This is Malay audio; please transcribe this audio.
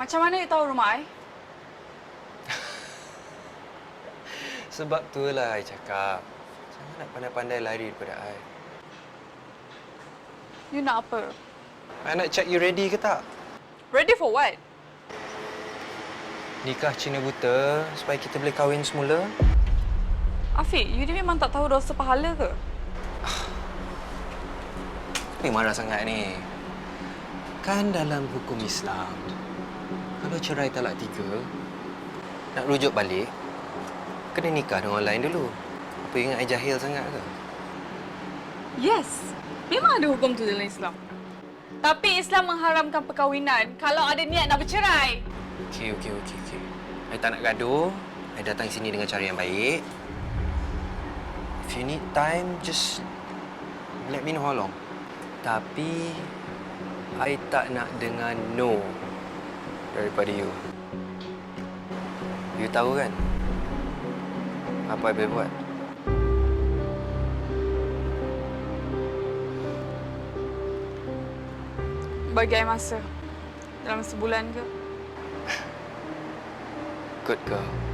Macam mana you tahu rumah I? Sebab itulah I cakap. Jangan nak pandai-pandai lari daripada I. You nak apa? I nak check you ready ke tak? Ready for what? Nikah Cina buta supaya kita boleh kahwin semula. Afiq, you ni memang tak tahu dosa pahala ke? Ni marah sangat ni. Kan dalam hukum Islam, kalau cerai talak 3, nak rujuk balik, kena nikah dengan orang lain dulu. Apa ingat I jahil sangat ke? Yes, memang ada hukum tu dalam Islam. Tapi Islam mengharamkan perkahwinan kalau ada niat nak bercerai. Okey. I tak nak gaduh. I datang sini dengan cara yang baik. If you need time, just let me know how long. Tapi, I tak nak dengar no daripada you. You tahu kan? Apa I boleh buat? Bagi I masa. Dalam sebulan ke? Good girl.